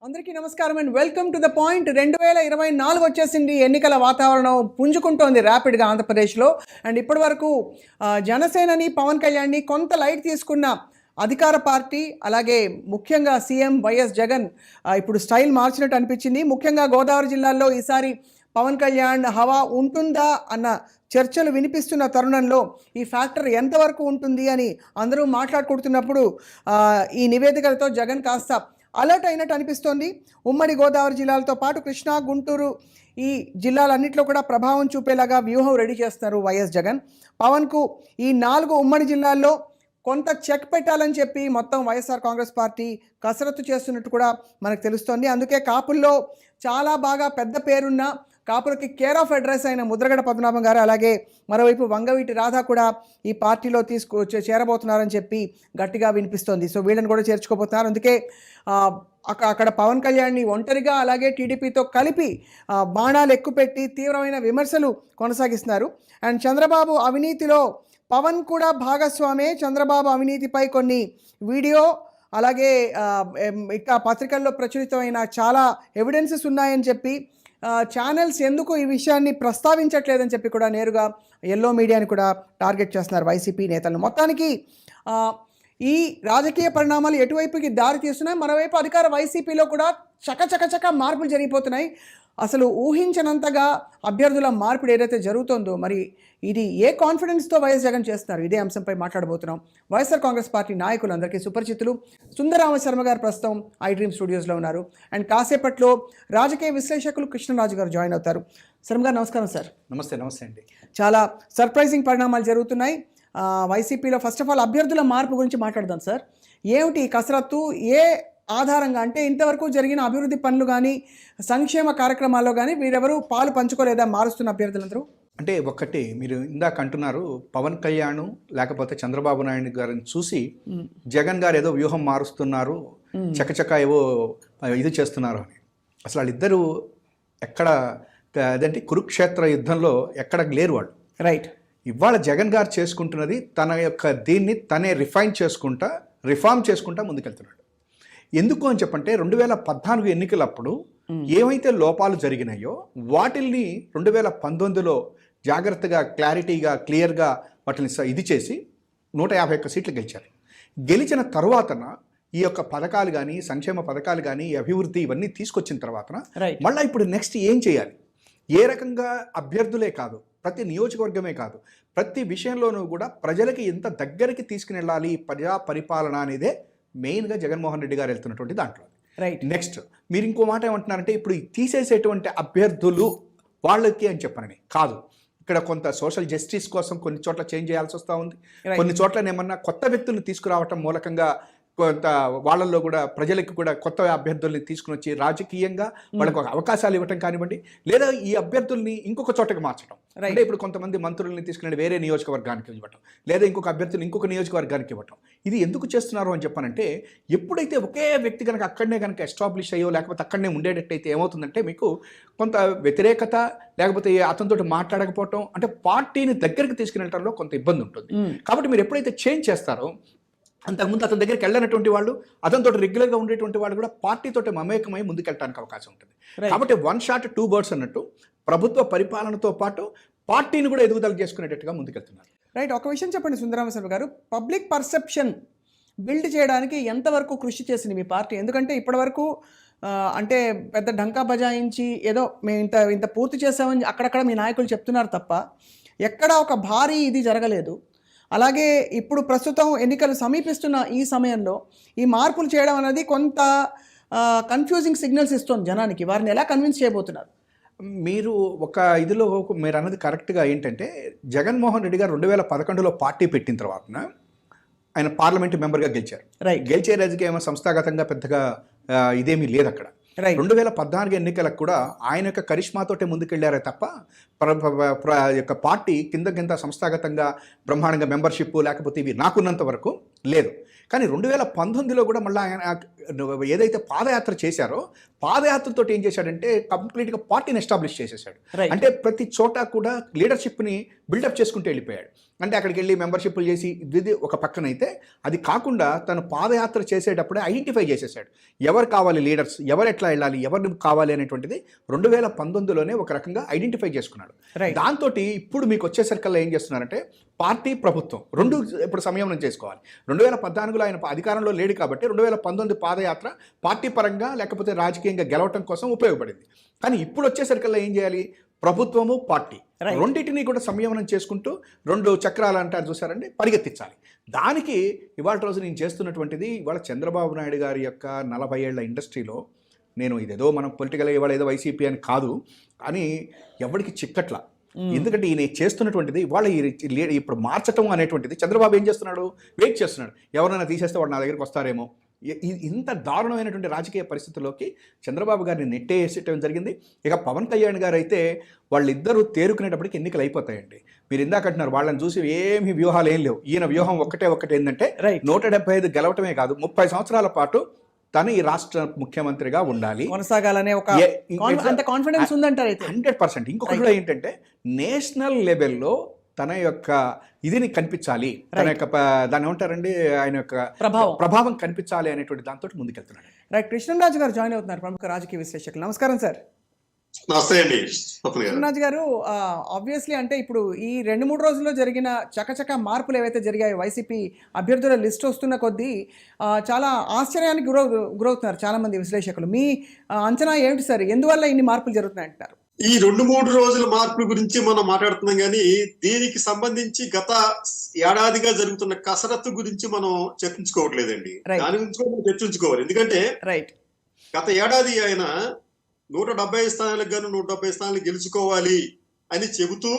అందరికీ నమస్కారం and welcome to the point. 2024 వచ్చేసింది. ఎన్నికల వాతావరణం పుంజుకుంటోంది ర్యాపిడ్గా ఆంధ్రప్రదేశ్లో. అండ్ ఇప్పటి వరకు జనసేనని, పవన్ కళ్యాణ్ని కొంత లైట్ తీసుకున్న అధికార పార్టీ, అలాగే ముఖ్యంగా సీఎం వైఎస్ జగన్ ఇప్పుడు స్టైల్ మార్చినట్టు అనిపించింది. ముఖ్యంగా గోదావరి జిల్లాలో ఈసారి పవన్ కళ్యాణ్ హవా ఉంటుందా అన్న చర్చలు వినిపిస్తున్న తరుణంలో ఈ ఫ్యాక్టర్ ఎంతవరకు ఉంటుంది అని అందరూ మాట్లాడుకుంటున్నప్పుడు ఈ నివేదికలతో జగన్ కాస్త అలర్ట్ అయినట్టు అనిపిస్తోంది. ఉమ్మడి గోదావరి జిల్లాలతో పాటు కృష్ణా, గుంటూరు ఈ జిల్లాలన్నింటిలో కూడా ప్రభావం చూపేలాగా వ్యూహం రెడీ చేస్తున్నారు వైఎస్ జగన్. పవన్కు ఈ 4 ఉమ్మడి జిల్లాల్లో కొంత చెక్ పెట్టాలని చెప్పి మొత్తం వైఎస్ఆర్ కాంగ్రెస్ పార్టీ కసరత్తు చేస్తున్నట్టు కూడా మనకు తెలుస్తోంది. అందుకే కాపుల్లో చాలా బాగా పెద్ద పేరున్న, కాపులకి కేర్ ఆఫ్ అడ్రస్ అయిన ముద్రగడ పద్మనాభం గారు, అలాగే మరోవైపు వంగవీటి రాధా కూడా ఈ పార్టీలో చేరబోతున్నారని చెప్పి గట్టిగా వినిపిస్తోంది. సో వీళ్ళని కూడా చేర్చుకోబోతున్నారు. అందుకే అక్కడ పవన్ కళ్యాణ్ని ఒంటరిగా, అలాగే టీడీపీతో కలిపి బాణాలు ఎక్కుపెట్టి తీవ్రమైన విమర్శలు కొనసాగిస్తున్నారు. అండ్ చంద్రబాబు అవినీతిలో పవన్ కూడా భాగస్వామే. చంద్రబాబు అవినీతిపై కొన్ని వీడియో, అలాగే ఇక పత్రికల్లో ప్రచురితమైన చాలా ఎవిడెన్సెస్ ఉన్నాయని చెప్పి ఛానల్స్ ఎందుకు ఈ విషయాన్ని ప్రస్తావించట్లేదని చెప్పి కూడా నేరుగా ఎల్లో మీడియాని కూడా టార్గెట్ చేస్తున్నారు వైసీపీ నేతలను. మొత్తానికి ఈ రాజకీయ పరిణామాలు ఎటువైపుకి దారి తీస్తున్నాయి. మరోవైపు అధికార వైసీపీలో కూడా చకచక మార్పులు జరిగిపోతున్నాయి. అసలు ఊహించనంతగా అభ్యర్థుల మార్పిడి ఏదైతే జరుగుతుందో, మరి ఇది ఏ కాన్ఫిడెన్స్తో వైఎస్ జగన్ చేస్తున్నారు, ఇదే అంశంపై మాట్లాడబోతున్నాం. వైఎస్ఆర్ కాంగ్రెస్ పార్టీ నాయకులందరికీ సుపరిచితులు సుందరరామ శర్మ గారు ప్రస్తుతం ఐ డ్రీమ్ స్టూడియోస్లో ఉన్నారు. అండ్ కాసేపట్లో రాజకీయ విశ్లేషకులు కృష్ణరాజు గారు జాయిన్ అవుతారు. శర్మ గారు నమస్కారం సార్. నమస్తే అండి. చాలా సర్ప్రైజింగ్ పరిణామాలు జరుగుతున్నాయి వైసీపీలో. ఫస్ట్ ఆఫ్ ఆల్ అభ్యర్థుల మార్పు గురించి మాట్లాడదాం సార్. ఏమిటి కసరత్తు, ఏ ఆధారంగా? అంటే ఇంతవరకు జరిగిన అభివృద్ధి పనులు కానీ, సంక్షేమ కార్యక్రమాల్లో కానీ వీరెవరూ పాలు పంచుకోలేదా మారుస్తున్న అభ్యర్థులందరూ? అంటే ఒక్కటి మీరు ఇందాక అంటున్నారు, పవన్ కళ్యాణ్ లేకపోతే చంద్రబాబు నాయుడు గారిని చూసి జగన్ గారు ఏదో వ్యూహం మారుస్తున్నారు, చకచక ఏవో ఇది చేస్తున్నారు అని. అసలు వాళ్ళిద్దరూ ఎక్కడ, అదేంటి కురుక్షేత్ర యుద్ధంలో ఎక్కడ లేరు వాళ్ళు. రైట్. ఇవాళ జగన్ గారు చేసుకుంటున్నది తన యొక్క దీన్ని తనే రిఫార్మ్ చేసుకుంటా ముందుకెళ్తున్నాడు. ఎందుకు అని చెప్పంటే 2014 ఎన్నికలప్పుడు ఏవైతే లోపాలు జరిగినాయో వాటిల్ని 2019లో జాగ్రత్తగా, క్లారిటీగా, క్లియర్గా వాటిని ఇది చేసి 151 సీట్లు గెలిచారు. గెలిచిన తర్వాతన ఈ యొక్క పథకాలు కానీ, సంక్షేమ పథకాలు కానీ, అభివృద్ధి ఇవన్నీ తీసుకొచ్చిన తర్వాతన మళ్ళీ ఇప్పుడు నెక్స్ట్ ఏం చేయాలి, ఏ రకంగా అభ్యర్థులే కాదు, ప్రతి నియోజకవర్గమే కాదు, ప్రతి విషయంలోనూ కూడా ప్రజలకి ఎంత దగ్గరికి తీసుకుని వెళ్ళాలి ప్రజా పరిపాలన అనేదే మెయిన్గా జగన్మోహన్ రెడ్డి గారు వెళ్తున్నటువంటి దాంట్లో. రైట్. నెక్స్ట్ మీరు ఇంకో మాట ఏమంటున్నారంటే, ఇప్పుడు తీసేసేటువంటి అభ్యర్థులు వాళ్ళకి అని చెప్పనని కాదు, ఇక్కడ కొంత సోషల్ జస్టిస్ కోసం కొన్ని చోట్ల చేంజ్ చేయాల్సి వస్తూ ఉంది. కొన్ని చోట్ల ఏమన్నా కొత్త వ్యక్తులను తీసుకురావటం మూలకంగా కొంత వాళ్ళల్లో కూడా ప్రజలకు కూడా కొత్త అభ్యర్థుల్ని తీసుకుని వచ్చి రాజకీయంగా వాళ్ళకు ఒక అవకాశాలు ఇవ్వటం కానివ్వండి, లేదా ఈ అభ్యర్థుల్ని ఇంకొక చోటకి మార్చడం. అంటే ఇప్పుడు కొంతమంది మంత్రుల్ని తీసుకుని వేరే నియోజకవర్గానికి ఇవ్వటం, లేదా ఇంకొక అభ్యర్థులు ఇంకొక నియోజకవర్గానికి ఇవ్వటం. ఇది ఎందుకు చేస్తున్నారు అని చెప్పానంటే, ఎప్పుడైతే ఒకే వ్యక్తి కనుక అక్కడనే కనుక ఎస్టాబ్లిష్ అయ్యో లేకపోతే అక్కడనే ఉండేటట్టయితే ఏమవుతుందంటే, మీకు కొంత వ్యతిరేకత, లేకపోతే అతనితో మాట్లాడకపోవటం, అంటే పార్టీని దగ్గరికి తీసుకుని వెళ్ళడంలో కొంత ఇబ్బంది ఉంటుంది. కాబట్టి మీరు ఎప్పుడైతే చేంజ్ చేస్తారో, అంతకుముందు అతని దగ్గరికి వెళ్ళినటువంటి వాళ్ళు, అతనితో రెగ్యులర్గా ఉండేటువంటి వాళ్ళు కూడా పార్టీతో మమేకమై ముందుకెళ్ళడానికి అవకాశం ఉంటుంది. కాబట్టి 1 షాట్ 2 బర్డ్స్ అన్నట్టు ప్రభుత్వ పరిపాలనతో పాటు పార్టీని కూడా ఎదుగుదల చేసుకునేటట్టుగా ముందుకెళ్తున్నారు. రైట్. ఒక విషయం చెప్పండి సుందరరామశర్మ గారు, పబ్లిక్ పర్సెప్షన్ బిల్డ్ చేయడానికి ఎంతవరకు కృషి చేసింది మీ పార్టీ? ఎందుకంటే ఇప్పటివరకు అంటే పెద్ద ఢంకా బజాయించి ఏదో మేము ఇంత పూర్తి చేసామని అక్కడక్కడ మీ నాయకులు చెప్తున్నారు తప్ప ఎక్కడా ఒక భారీ ఇది జరగలేదు. అలాగే ఇప్పుడు ప్రస్తుతం ఎన్నికలు సమీపిస్తున్న ఈ సమయంలో ఈ మార్పులు చేయడం అనేది కొంత కన్ఫ్యూజింగ్ సిగ్నల్స్ ఇస్తుంది జనానికి. వారిని ఎలా కన్విన్స్ చేయబోతున్నారు? మీరు ఒక ఇదిలో మీరు అన్నది కరెక్ట్గా ఏంటంటే, జగన్మోహన్ రెడ్డి గారు 2011లో పార్టీ పెట్టిన తర్వాత ఆయన పార్లమెంటు మెంబర్గా గెలిచారు. గెలిచే రాజకీయ సంస్థాగతంగా పెద్దగా ఇదేమీ లేదు అక్కడ. 2014 ఎన్నికలకు కూడా ఆయన యొక్క కరిష్మాతోటే ముందుకెళ్లారే తప్ప యొక్క పార్టీ కింద సంస్థాగతంగా బ్రహ్మాండంగా మెంబర్షిప్ లేకపోతే ఇవి నాకున్నంత వరకు లేదు. కానీ 2019లో కూడా మళ్ళీ ఆయన ఏదైతే పాదయాత్ర చేశారో పాదయాత్రతో ఏం చేశాడంటే కంప్లీట్గా పార్టీని ఎస్టాబ్లిష్ చేసేసాడు. అంటే ప్రతి చోట కూడా లీడర్షిప్ని బిల్డప్ చేసుకుంటూ వెళ్ళిపోయాడు. అంటే అక్కడికి వెళ్ళి మెంబర్షిప్లు చేసి ఇది ఒక పక్కనైతే, అది కాకుండా తను పాదయాత్ర చేసేటప్పుడే ఐడెంటిఫై చేసేసాడు ఎవరు కావాలి లీడర్స్, ఎవరు ఎట్లా వెళ్ళాలి, ఎవరిని కావాలి అనేటువంటిది 2019లోనే ఒక రకంగా ఐడెంటిఫై చేసుకున్నాడు. దాంతో ఇప్పుడు మీకు వచ్చేసరికల్లా ఏం చేస్తున్నారంటే పార్టీ ప్రభుత్వం రెండు ఇప్పుడు సంయమనం చేసుకోవాలి. 2014లో ఆయన అధికారంలో లేడు కాబట్టి 2019 పాదయాత్ర పార్టీ పరంగా లేకపోతే రాజకీయంగా గెలవటం కోసం ఉపయోగపడింది. కానీ ఇప్పుడు వచ్చేసరికల్లా ఏం చేయాలి, ప్రభుత్వము పార్టీ రెండింటినీ కూడా సంయమనం చేసుకుంటూ 2 చక్రాలు అంటారు చూసారండి, పరిగెత్తించాలి. దానికి ఇవాళ రోజు నేను చేస్తున్నటువంటిది, ఇవాళ చంద్రబాబు నాయుడు గారి యొక్క 40 ఏళ్ల ఇండస్ట్రీలో నేను ఇదేదో మనం పొలిటికల్గా ఇవాళ ఏదో వైసీపీ అని కాదు, కానీ ఎవరికి చిక్కట్ల. ఎందుకంటే ఈయన చేస్తున్నటువంటిది ఇవాళ ఇప్పుడు మార్చటం అనేటువంటిది, చంద్రబాబు ఏం చేస్తున్నాడు, వెయిట్ చేస్తున్నాడు ఎవరైనా తీసేస్తే వాడు నా దగ్గరికి వస్తారేమో. ఇంత దారుణమైనటువంటి రాజకీయ పరిస్థితుల్లోకి చంద్రబాబు గారిని నెట్టేసేయటం జరిగింది. ఇక పవన్ కళ్యాణ్ గారు అయితే వాళ్ళిద్దరూ తేరుకునేటప్పటికి ఎన్నికలు అయిపోతాయండి. మీరు ఇందాక అంటున్నారు వాళ్ళని చూసి ఏమి వ్యూహాలు ఏం లేవు. ఈయన వ్యూహం ఒకటే ఏంటంటే 175 గెలవటమే కాదు, 30 సంవత్సరాల పాటు తను ఈ రాష్ట్ర ముఖ్యమంత్రిగా ఉండాలి, కొనసాగాలనే ఒక కాన్ఫిడెన్స్ ఉందంటారు. 100%. ఇంకొకటి కూడా ఏంటంటే నేషనల్ లెవెల్లో తన యొక్క ఇదిని కనిపించాలి, తన యొక్క దాన్ని ఏమంటారండి, ఆయన యొక్క ప్రభావం కనిపించాలి అనేటువంటి దాంతో ముందుకెళ్తున్నాడు. రైట్. కృష్ణరాజు గారు జాయిన్ అవుతున్నారు, ప్రముఖ రాజకీయ విశ్లేషకులు. నమస్కారం సార్. నమస్తే అండి కృష్ణరాజు గారు. ఆబ్వియస్లీ అంటే ఇప్పుడు ఈ 2-3 రోజుల్లో జరిగిన చకచక మార్పులు ఏవైతే జరిగాయో, వైసీపీ అభ్యర్థుల లిస్ట్ వస్తున్న కొద్దీ చాలా ఆశ్చర్యానికి గురవుతున్నారు చాలా మంది విశ్లేషకులు. మీ అంచనా ఏమిటి సార్, ఎందువల్ల ఇన్ని మార్పులు జరుగుతున్నాయి అంటారు? ఈ 2-3 రోజుల మార్పుల గురించి మనం మాట్లాడుతున్నాం, కానీ దీనికి సంబంధించి గత ఏడాదిగా జరుగుతున్న కసరత్తు గురించి మనం చర్చించుకోవట్లేదండి. దాని గురించి మనం చర్చించుకోవాలి. ఎందుకంటే గత ఏడాది ఆయన 170 స్థానాలకు గాను 170 స్థానాలు గెలుచుకోవాలి అని చెబుతూ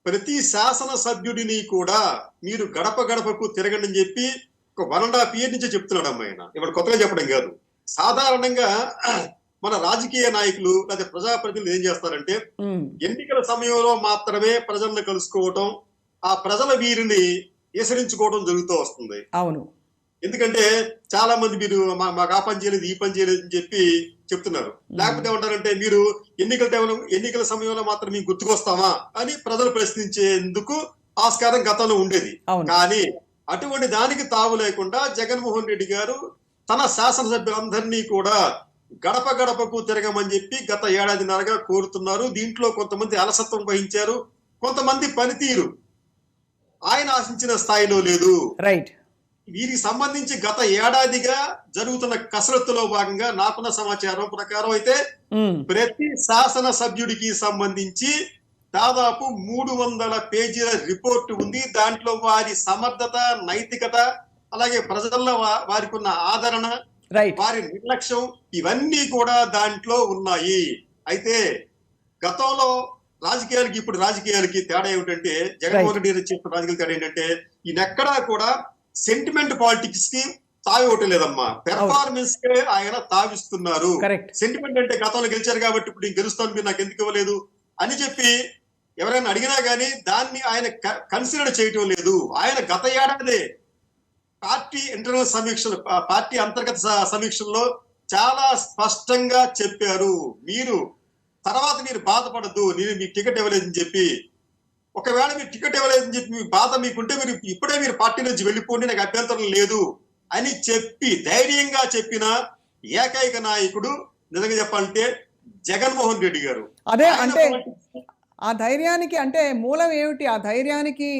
ప్రతి శాసన సభ్యుడిని కూడా మీరు గడప గడపకు తిరగండి అని చెప్పి ఒక 1.5 year నుంచి చెప్తున్నాడు అమ్మాయిన. ఇప్పుడు కొత్తగా చెప్పడం కాదు. సాధారణంగా మన రాజకీయ నాయకులు లేదా ప్రజాప్రతినిధులు ఏం చేస్తారంటే ఎన్నికల సమయంలో మాత్రమే ప్రజలను కలుసుకోవటం, ఆ ప్రజల వీరిని ఈసరించుకోవడం జరుగుతూ వస్తుంది. అవును. ఎందుకంటే చాలా మంది మీరు మాకు ఆ పని చేయలేదు, ఈ పని చేయలేదు అని చెప్పి చెప్తున్నారు. లేకపోతే ఏమంటారంటే మీరు ఎన్నికల సమయంలో మాత్రం మీకు గుర్తుకొస్తామా అని ప్రజలు ప్రశ్నించేందుకు ఆస్కారం గతంలో ఉండేది. కానీ అటువంటి దానికి తావు లేకుండా జగన్మోహన్ రెడ్డి గారు తన శాసనసభ్యులందరినీ కూడా గడప గడపకు తిరగమని చెప్పి గత ఏడాదిన్నరగా కోరుతున్నారు. దీంట్లో కొంతమంది అలసత్వం వహించారు, కొంతమంది పనితీరు ఆయన ఆశించిన స్థాయిలో లేదు. రైట్. వీరికి సంబంధించి గత ఏడాదిగా జరుగుతున్న కసరత్తులో భాగంగా నాకున్న సమాచారం ప్రకారం అయితే ప్రతి శాసన సభ్యుడికి సంబంధించి దాదాపు 300 పేజీల రిపోర్టు ఉంది. దాంట్లో వారి సమర్థత, నైతికత, అలాగే ప్రజల్లో వారికి ఉన్న ఆదరణ, వారి నిర్లక్ష్యం, ఇవన్నీ కూడా దాంట్లో ఉన్నాయి. అయితే గతంలో రాజకీయాలకి ఇప్పుడు రాజకీయాలకి తేడా ఏమిటంటే, జగన్మోహన్ రెడ్డి గారు చేసిన రాజకీయాల తేడా ఏంటంటే ఈయనెక్కడా కూడా సెంటిమెంట్ పాలిటిక్స్ కి తావివ్వటం లేదమ్మా, పెర్ఫార్మెన్స్ కే ఆయన తావిస్తున్నారు. సెంటిమెంట్ అంటే గతంలో గెలిచారు కాబట్టి ఇప్పుడు నేను గెలుస్తాను, మీరు నాకు ఎందుకు ఇవ్వలేదు అని చెప్పి ఎవరైనా అడిగినా గానీ దాన్ని ఆయన కన్సిడర్ చేయటం లేదు. ఆయన గత ఏడాదే పార్టీ ఇంటర్నల్ సమీక్షలు, పార్టీ అంతర్గత సమీక్షల్లో చాలా స్పష్టంగా చెప్పారు, మీరు బాధపడద్దు, నేను మీకు టికెట్ ఇవ్వలేదని చెప్పి. ఒకవేళ మీరు టికెట్ ఇవ్వలేదని చెప్పి మీ బాధ మీకుంటే మీరు ఇప్పుడే మీరు పార్టీ నుంచి వెళ్ళిపోండి, నాకు అభ్యంతరం లేదు అని చెప్పి ధైర్యంగా చెప్పిన ఏకైక నాయకుడు నిజంగా చెప్పాలంటే జగన్మోహన్ రెడ్డి గారు. అదే అంటే ఆ ధైర్యానికి అంటే మూలం ఏమిటి, ఆ ధైర్యానికి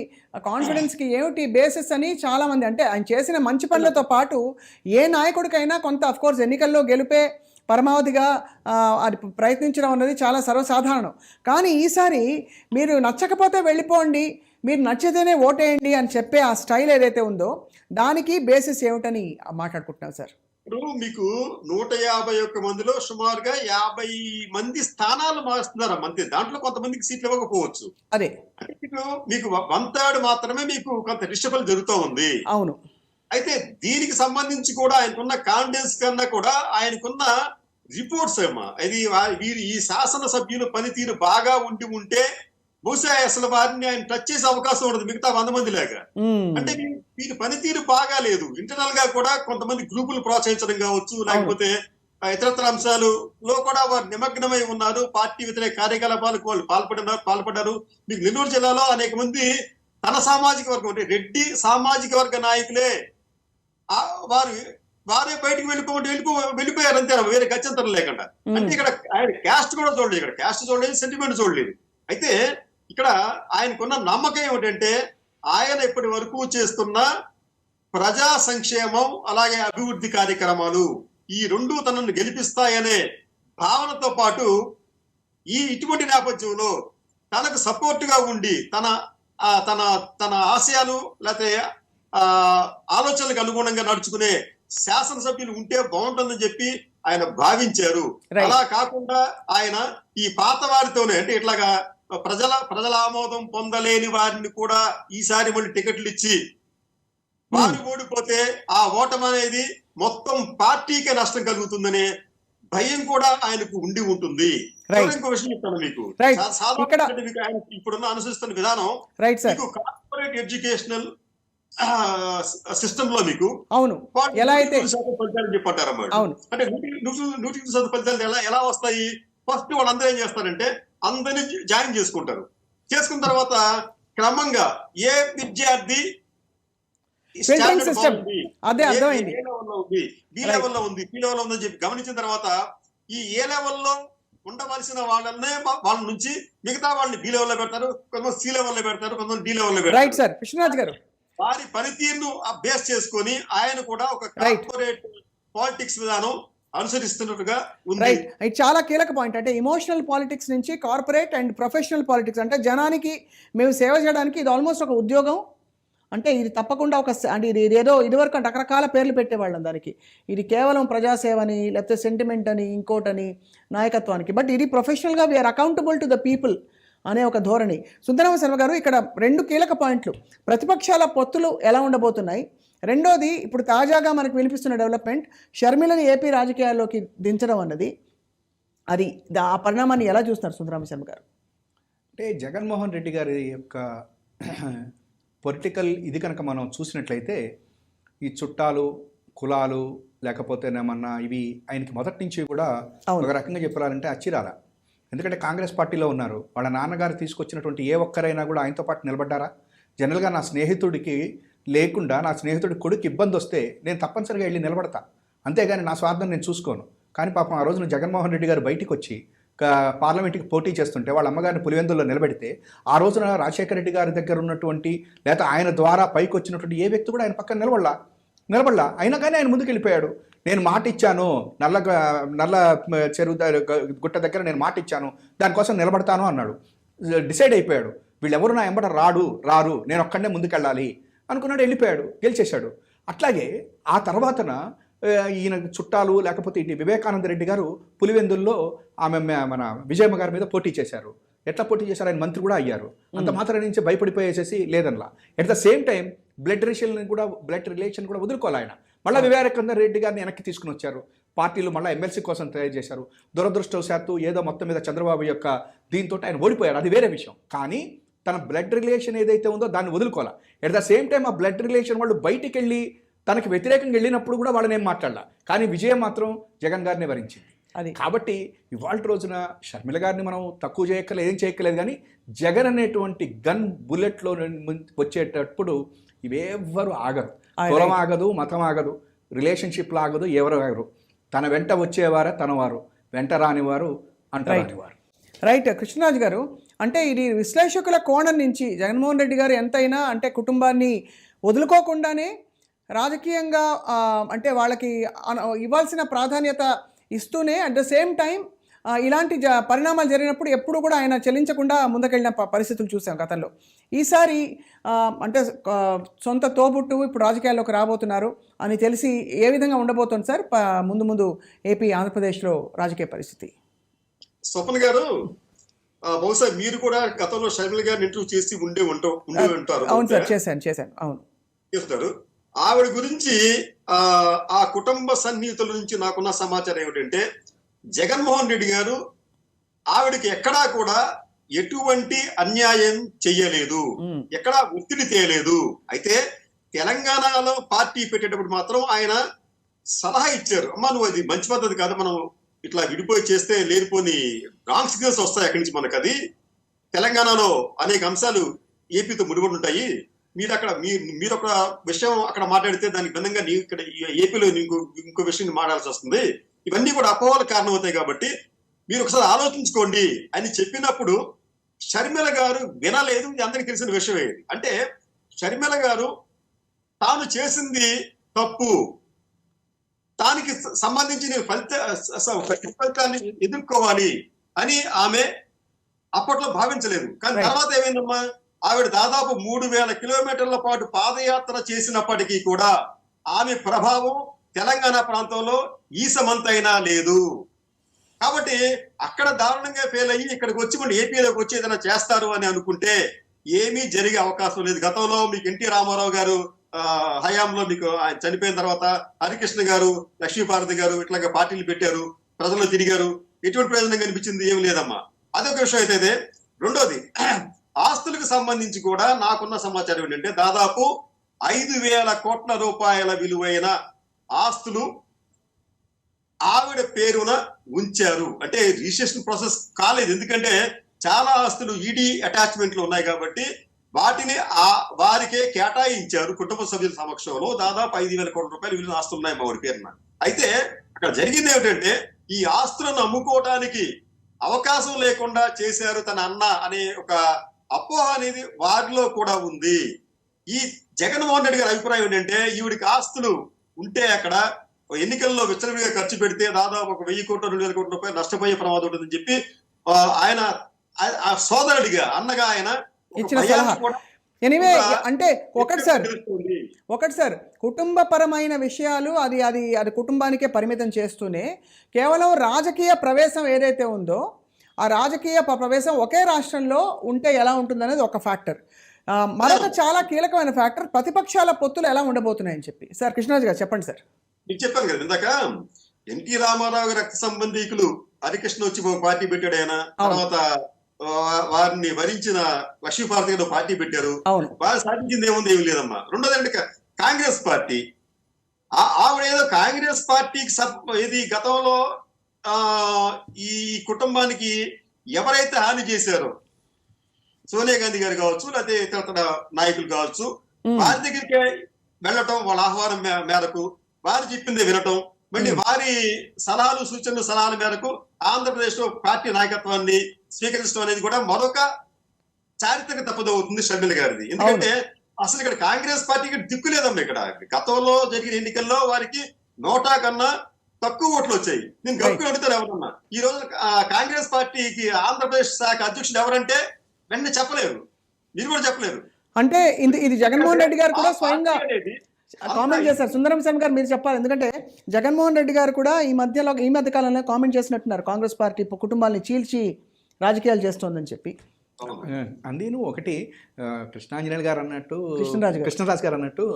కాన్ఫిడెన్స్కి ఏమిటి బేసిస్ అని చాలామంది, అంటే ఆయన చేసిన మంచి పనులతో పాటు ఏ నాయకుడికైనా కొంత అఫ్కోర్స్ ఎన్నికల్లో గెలిపే పరమావధిగా అది ప్రయత్నించడం అనేది చాలా సర్వసాధారణం. కానీ ఈసారి మీరు నచ్చకపోతే వెళ్ళిపోండి, మీరు నచ్చితేనే ఓటేయండి అని చెప్పే ఆ స్టైల్ ఏదైతే ఉందో దానికి బేసిస్ ఏమిటని మాట్లాడుకుంటున్నాం సార్. ఇప్పుడు మీకు 151 మందిలో సుమారుగా 50 మంది స్థానాలు మారుస్తున్నారు మంత్రి. దాంట్లో కొంతమందికి సీట్లు ఇవ్వకపోవచ్చు. అదే అంటే మీకు 1/3 మాత్రమే మీకు కొంత రిషఫల్ జరుగుతూ ఉంది. అవును. అయితే దీనికి సంబంధించి కూడా ఆయనకున్న కాన్ఫిడెన్స్ కన్నా కూడా ఆయనకున్న రిపోర్ట్స్ ఏమా, అది వీరి ఈ శాసన సభ్యుల పనితీరు బాగా ఉంటే బహుశా అసలు వారిని ఆయన టచ్ చేసే అవకాశం ఉండదు మిగతా 100 మంది లాగా. అంటే వీరి పనితీరు బాగా లేదు. ఇంటర్నల్ గా కూడా కొంతమంది గ్రూపులు ప్రోత్సహించడం కావచ్చు, లేకపోతే ఇతరత్ర అంశాలలో కూడా వారు నిమగ్నమై ఉన్నారు. పార్టీ వ్యతిరేక కార్యకలాపాలకు వాళ్ళు పాల్పడ్డారు. మీకు నెల్లూరు జిల్లాలో అనేక మంది తన సామాజిక వర్గం అంటే రెడ్డి సామాజిక వర్గ నాయకులే వారే బయటకు వెళ్ళిపోయారు అంతే, వేరే గత్యంతరం లేకుండా. అంటే ఇక్కడ ఆయన క్యాస్ట్ కూడా చూడలేదు, ఇక్కడ క్యాస్ట్ చూడలేదు, సెంటిమెంట్ చూడలేదు. అయితే ఇక్కడ ఆయనకున్న నమ్మకం ఏమిటంటే ఆయన ఇప్పటి వరకు చేస్తున్న ప్రజా సంక్షేమం అలాగే అభివృద్ధి కార్యక్రమాలు ఈ రెండు తనను గెలిపిస్తాయనే భావనతో పాటు ఇటువంటి నేపథ్యంలో తనకు సపోర్ట్ గా ఉండి తన ఆశయాలు లేకపోతే ఆలోచనలకు అనుగుణంగా నడుచుకునే శాసనసభ్యులు ఉంటే బాగుంటుందని చెప్పి ఆయన భావించారు. అలా కాకుండా ఆయన ఈ పాత వారితోనే అంటే ఇట్లాగా ప్రజల ఆమోదం పొందలేని వారిని కూడా ఈసారి మళ్ళీ టికెట్లు ఇచ్చి వారు ఓడిపోతే ఆ ఓటమి అనేది మొత్తం పార్టీకే నష్టం కలుగుతుందనే భయం కూడా ఆయనకు ఉండి ఉంటుంది. ఇంకో విషయం చెప్తాను మీకు. ఆయన ఇప్పుడున్న అనుసరిస్తున్న విధానం మీకు కార్పొరేట్ ఎడ్యుకేషనల్ సిస్టమ్ లో మీకు అవును ఎలా అయితే ఫలితాలు చెప్పంటారన్నమాట. అంటే 100% ఫలితాలు ఎలా వస్తాయి? ఫస్ట్ వాళ్ళందరూ ఏం చేస్తారంటే అందరినీ జాయిన్ చేసుకుంటారు. చేసుకున్న తర్వాత క్రమంగా ఏ విద్యార్థి అదే అర్థమైంది బి లెవెల్లో ఉంది సి లెవెల్లో ఉందని చెప్పి గమనించిన తర్వాత ఈ ఏ లెవెల్లో ఉండవలసిన వాళ్ళనే వాళ్ళ నుంచి మిగతా వాళ్ళని బి లెవెల్లో పెడతారు, కొంతమంది సి లెవెల్లో పెడతారు, కొంతమంది డి లెవెల్లో పెడతారు. వారి పనితీరును బేస్ చేసుకొని ఆయన కూడా ఒక కార్పొరేట్ పాలిటిక్స్ విధానం అనుసరిస్తున్నట్టుగా ఉంది. రైట్, ఇది చాలా కీలక పాయింట్. అంటే ఎమోషనల్ పాలిటిక్స్ నుంచి కార్పొరేట్ అండ్ ప్రొఫెషనల్ పాలిటిక్స్, అంటే జనానికి మేము సేవ చేయడానికి ఇది ఆల్మోస్ట్ ఒక ఉద్యోగం. అంటే ఇది తప్పకుండా అంటే ఇది ఏదో ఇదివరకు రకరకాల పేర్లు పెట్టేవాళ్ళం దానికి. ఇది కేవలం ప్రజాసేవని లేకపోతే సెంటిమెంట్ అని ఇంకోటని నాయకత్వానికి, బట్ ఇది ప్రొఫెషనల్గా we are accountable to the people అనే ఒక ధోరణి. సుందరరామ శర్మ గారు, ఇక్కడ 2 కీలక పాయింట్లు. ప్రతిపక్షాల పొత్తులు ఎలా ఉండబోతున్నాయి, రెండోది ఇప్పుడు తాజాగా మనకు వినిపిస్తున్న డెవలప్మెంట్ షర్మిలని ఏపీ రాజకీయాల్లోకి దించడం అన్నది, అది ఆ పరిణామాన్ని ఎలా చూస్తున్నారు సుందరరామ శర్మ గారు? అంటే జగన్మోహన్ రెడ్డి గారి యొక్క పొలిటికల్ ఇది కనుక మనం చూసినట్లయితే ఈ చుట్టాలు కులాలు లేకపోతే ఏమన్నా ఇవి ఆయనకి మొదటి నుంచి కూడా ఒక రకంగా చెప్పాలంటే అచ్చిరాల. ఎందుకంటే కాంగ్రెస్ పార్టీలో ఉన్నారు, వాళ్ళ నాన్నగారు తీసుకొచ్చినటువంటి ఏ ఒక్కరైనా కూడా ఆయనతో పాటు నిలబడ్డారా? జనరల్గా నా స్నేహితుడికి లేకుండా నా స్నేహితుడి కొడుకు ఇబ్బంది వస్తే నేను తప్పనిసరిగా వెళ్ళి నిలబడతా, అంతేగాని నా స్వార్థం నేను చూసుకోను. కానీ పాపం ఆ రోజున జగన్మోహన్ రెడ్డి గారు బయటికి వచ్చి పార్లమెంట్కి పోటీ చేస్తుంటే వాళ్ళ అమ్మగారిని పులివెందుల్లో నిలబెడితే ఆ రోజున రాజశేఖర రెడ్డి గారి దగ్గర ఉన్నటువంటి లేదా ఆయన ద్వారా పైకి వచ్చినటువంటి ఏ వ్యక్తి కూడా ఆయన పక్కన నిలబడలా. అయినా కానీ ఆయన ముందుకు వెళ్ళిపోయాడు. నేను మాట ఇచ్చాను, నల్ల చెరువు గుట్ట దగ్గర నేను మాట ఇచ్చాను, దానికోసం నిలబడతాను అన్నాడు. డిసైడ్ అయిపోయాడు, వీళ్ళెవరు నా ఎంబట రారు, నేను ఒక్కడే ముందుకెళ్ళాలి అనుకున్నాడు, వెళ్ళిపోయాడు, గెలిచేశాడు. అట్లాగే ఆ తర్వాతన ఈయన చుట్టాలు లేకపోతే ఇటు వివేకానంద రెడ్డి గారు పులివెందుల్లో ఆమె మన విజయమ్మ గారి మీద పోటీ చేశారు. ఎట్లా పోటీ చేశారు? ఆయన మంత్రి కూడా అయ్యారు. అంత మాత్రం నుంచి భయపడిపోయేసేసి లేదనలా. At the same time blood relation కూడా వదులుకోవాలి ఆయన. మళ్ళీ వివేకానంద రెడ్డి గారిని వెనక్కి తీసుకుని వచ్చారు. పార్టీలు మళ్ళీ ఎమ్మెల్సీ కోసం తయారు చేశారు. దురదృష్టవశాత్తు ఏదో మొత్తం మీద చంద్రబాబు యొక్క దీంతో ఆయన ఓడిపోయారు, అది వేరే విషయం. కానీ తన బ్లడ్ రిలేషన్ ఏదైతే ఉందో దాన్ని వదులుకోవాలి. ఎట్ ద సేమ్ టైం ఆ బ్లడ్ రిలేషన్ వాళ్ళు బయటికి వెళ్ళి తనకి వ్యతిరేకంగా వెళ్ళినప్పుడు కూడా వాళ్ళని ఏం మాట్లాడాల. కానీ విజయం మాత్రం జగన్ గారిని వరించింది. కాబట్టి ఇవాళ రోజున షర్మిల గారిని మనం తక్కువ చేయక్కలేదు, ఏం చేయక్కలేదు. కానీ జగన్ అనేటువంటి గన్ బుల్లెట్లో వచ్చేటప్పుడు ఇవేవ్వరు ఆగరు. కులం ఆగదు, మతం ఆగదు, రిలేషన్షిప్లు ఆగదు, ఎవరు ఆగరు. తన వెంట వచ్చేవారే తనవారు, వెంట రానివారు అంటరానివారు. రైట్ కృష్ణరాజు గారు, అంటే ఇది విశ్లేషకుల కోణం నుంచి జగన్మోహన్ రెడ్డి గారు ఎంతైనా అంటే కుటుంబాన్ని వదులుకోకుండానే రాజకీయంగా అంటే వాళ్ళకి ఇవ్వాల్సిన ప్రాధాన్యత ఇస్తూనే అట్ ద సేమ్ టైం ఇలాంటి పరిణామాలు జరిగినప్పుడు ఎప్పుడు కూడా ఆయన చెల్లించకుండా ముందుకెళ్ళిన పరిస్థితులు చూసాం గతంలో. ఈసారి అంటే సొంత తోబుట్టు ఇప్పుడు రాజకీయాల్లోకి రాబోతున్నారు అని తెలిసి ఏ విధంగా ఉండబోతుంది సార్ ముందు ఏపీ ఆంధ్రప్రదేశ్లో రాజకీయ పరిస్థితి? స్వప్న గారు, బహుశా మీరు కూడా గతంలో షర్మిల గారిని ఇంటర్వ్యూ చేసి ఉండే ఉంటారు. అవును సార్, చేశాను. అవును, చేస్తారు. ఆవిడ గురించి ఆ కుటుంబ సన్నిహితుల నుంచి నాకున్న సమాచారం ఏమిటంటే జగన్మోహన్ రెడ్డి గారు ఆవిడకి ఎక్కడా కూడా ఎటువంటి అన్యాయం చెయ్యలేదు, ఎక్కడ ఒత్తిడి తేలేదు. అయితే తెలంగాణలో పార్టీ పెట్టేటప్పుడు మాత్రం ఆయన సలహా ఇచ్చారు, అమ్మా నువ్వు అది మంచి పద్ధతి కాదు, మనం ఇట్లా విడిపోయి చేస్తే లేనిపోని రాంగ్ సిగ్నల్స్ వస్తాయి అక్కడి నుంచి మనకు. అది తెలంగాణలో అనేక అంశాలు ఏపీతో ముడిపడి ఉంటాయి, మీరు అక్కడ మీరు ఒక విషయం అక్కడ మాట్లాడితే దానికి భిన్నంగా నీ ఇక్కడ ఏపీలో ఇంకో విషయం మాట్లాడాల్సి వస్తుంది, ఇవన్నీ కూడా అపోహలకు కారణం అవుతాయి, కాబట్టి మీరు ఒకసారి ఆలోచించుకోండి అని చెప్పినప్పుడు షర్మిల గారు వినలేదు. ఇది అందరికీ తెలిసిన విషయమే. అంటే షర్మిల గారు తాను చేసింది తప్పు, దానికి సంబంధించిన ఫలితాన్ని ఎదుర్కోవాలి అని ఆమె అప్పట్లో భావించలేదు. కానీ తర్వాత ఏమైందమ్మా, ఆవిడ దాదాపు 3000 కిలోమీటర్ల పాటు పాదయాత్ర చేసినప్పటికీ కూడా ఆమె ప్రభావం తెలంగాణ ప్రాంతంలో ఈసమంతైనా లేదు. కాబట్టి అక్కడ దారుణంగా ఫెయిల్ అయ్యి ఇక్కడికి వచ్చి మళ్ళీ ఏపీలోకి వచ్చి ఏదైనా చేస్తారు అని అనుకుంటే ఏమీ జరిగే అవకాశం లేదు. గతంలో మీకు ఎన్టీ రామారావు గారు హయాంలో మీకు ఆయన చనిపోయిన తర్వాత హరికృష్ణ గారు, లక్ష్మీపార్వతి గారు ఇట్లాగా పార్టీలు పెట్టారు, ప్రజల్లో తిరిగారు, ఎటువంటి ప్రయోజనం కనిపించింది? ఏమి లేదమ్మా. అదొక విషయం అయితే. రెండోది, ఆస్తులకు సంబంధించి కూడా నాకున్న సమాచారం ఏంటంటే దాదాపు 5,000 కోట్ల రూపాయల విలువైన ఆస్తులు ఆవిడ పేరున ఉంచారు. అంటే రిజిస్ట్రేషన్ ప్రాసెస్ కాలేదు, ఎందుకంటే చాలా ఆస్తులు ఈడీ అటాచ్మెంట్లు ఉన్నాయి కాబట్టి వాటిని వారికే కేటాయించారు. కుటుంబ సభ్యుల సమక్షంలో దాదాపు 5,000 కోట్ల రూపాయలు విలువైన ఆస్తులు ఉన్నాయి మా వారి పేరున. అయితే అక్కడ జరిగింది ఏమిటంటే ఈ ఆస్తులను అమ్ముకోవడానికి అవకాశం లేకుండా చేశారు తన అన్న అనే ఒక అపోహ అనేది వారిలో కూడా ఉంది. ఈ జగన్మోహన్ రెడ్డి గారి అభిప్రాయం ఏంటంటే ఈవిడికి ఆస్తులు ఉంటే అక్కడ ఎన్నికల్లో విచ్చలవిడిగా ఖర్చు పెడితే దాదాపు 1,000 కోట్ల 2,000 కోట్ల రూపాయలు నష్టపోయే ప్రమాదం ఉంటుందని చెప్పి ఆయన సోదరుడిగా అన్నగా ఆయన ఇచ్చిన సలహా. ఎనీవే అంటే ఒకటి సార్ కుటుంబపరమైన విషయాలు అది అది అది కుటుంబానికే పరిమితం చేస్తూనే కేవలం రాజకీయ ప్రవేశం ఏదైతే ఉందో ఆ రాజకీయ ప్రవేశం ఒకే రాష్ట్రంలో ఉంటే ఎలా ఉంటుందనేది ఒక ఫ్యాక్టర్. మరొక చాలా కీలకమైన ఫ్యాక్టర్ ప్రతిపక్షాల పొత్తులు ఎలా ఉండబోతున్నాయని చెప్పి. సార్ కృష్ణరాజు గారు చెప్పండి సార్. మీకు చెప్పాను కదా ఇందాక, ఎన్టీ రామారావు గారి రక్త సంబంధీకులు హరికృష్ణ వచ్చి ఒక పార్టీ పెట్టాడు, ఆయన తర్వాత వారిని వరించిన లక్ష్మీపార్వతి గారు పార్టీ పెట్టారు. వారు సాధించింది ఏముంది? ఏమి లేదమ్మా. రెండోదంటే కాంగ్రెస్ పార్టీ, ఆవిడ ఏదో కాంగ్రెస్ పార్టీకి ఇది గతంలో ఈ కుటుంబానికి ఎవరైతే హాని చేశారో సోనియా గాంధీ గారు కావచ్చు, లేకపోతే ఇతర నాయకులు కావచ్చు, వారి దగ్గరికి వెళ్ళటం, వాళ్ళ ఆహ్వానం మేరకు వారు చెప్పింది వినటం, మళ్ళీ వారి సలహాల మేరకు ఆంధ్రప్రదేశ్ లో పార్టీ నాయకత్వాన్ని స్వీకరించడం అనేది కూడా మరొక చారిత్రక తప్పదవుతుంది షర్మిల గారిది. ఎందుకంటే అసలు ఇక్కడ కాంగ్రెస్ పార్టీకి దిక్కు లేదమ్మా. ఇక్కడ గతంలో జరిగిన ఎన్నికల్లో వారికి 100 కన్నా తక్కువ ఓట్లు వచ్చాయి. నేను గొప్ప అడుగుతాను ఎవరన్నా, ఈ రోజు కాంగ్రెస్ పార్టీకి ఆంధ్రప్రదేశ్ శాఖ అధ్యక్షుడు ఎవరంటే వెంటనే చెప్పలేరు, మీరు కూడా చెప్పలేరు. అంటే ఇది జగన్మోహన్ రెడ్డి గారు కూడా స్వయంగా కామెంట్ చేశారు. సుందరం శ్యామ్ గారు మీరు చెప్పాలి, ఎందుకంటే జగన్మోహన్ రెడ్డి గారు కూడా ఈ మధ్య కాలంలో కామెంట్ చేసినట్టున్నారు, కాంగ్రెస్ పార్టీ కుటుంబాన్ని చీల్చి రాజకీయాలు చేస్తోందని చెప్పి. అందేను ఒకటి కృష్ణాంజనేయులు గారు అన్నట్టు, కృష్ణరాజు గారు అన్నట్టు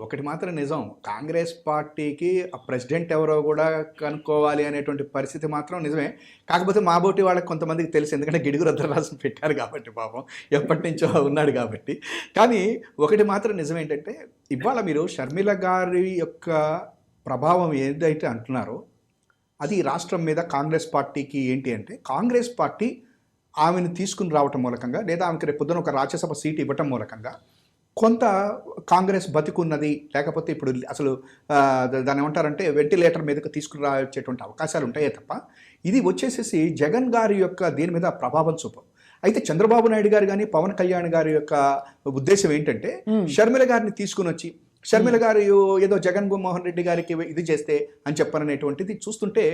ఒకటి మాత్రం నిజం, కాంగ్రెస్ పార్టీకి ప్రెసిడెంట్ ఎవరో కూడా కనుక్కోవాలి అనేటువంటి పరిస్థితి మాత్రం నిజమే. కాకపోతే మా బోటి వాళ్ళకి కొంతమందికి తెలుసు, ఎందుకంటే గిడుగు రుద్రరాజును పెట్టారు కాబట్టి, పాపం ఎప్పటి నుంచో ఉన్నాడు కాబట్టి. కానీ ఒకటి మాత్రం నిజం ఏంటంటే ఇవాళ మీరు షర్మిల గారి యొక్క ప్రభావం ఏదైతే అంటున్నారో అది రాష్ట్రం మీద కాంగ్రెస్ పార్టీకి ఏంటి అంటే, కాంగ్రెస్ పార్టీ ఆమెను తీసుకుని రావటం మూలకంగా లేదా ఆమెకి రేపు పొద్దున ఒక రాజ్యసభ సీటు ఇవ్వటం మూలకంగా కొంత కాంగ్రెస్ బతికున్నది, లేకపోతే ఇప్పుడు అసలు దాన్ని ఏమంటారంటే వెంటిలేటర్ మీదకి తీసుకుని రాచేటువంటి అవకాశాలు ఉంటాయే తప్ప ఇది వచ్చేసేసి జగన్ గారి యొక్క దీని మీద ప్రభావం చూపం. అయితే చంద్రబాబు నాయుడు గారు కానీ పవన్ కళ్యాణ్ గారి యొక్క ఉద్దేశం ఏంటంటే షర్మిల గారిని తీసుకుని వచ్చి షర్మిల గారు ఏదో జగన్మోహన్ రెడ్డి గారికి ఇది చేస్తే అని చెప్పననేటువంటిది చూస్తుంటే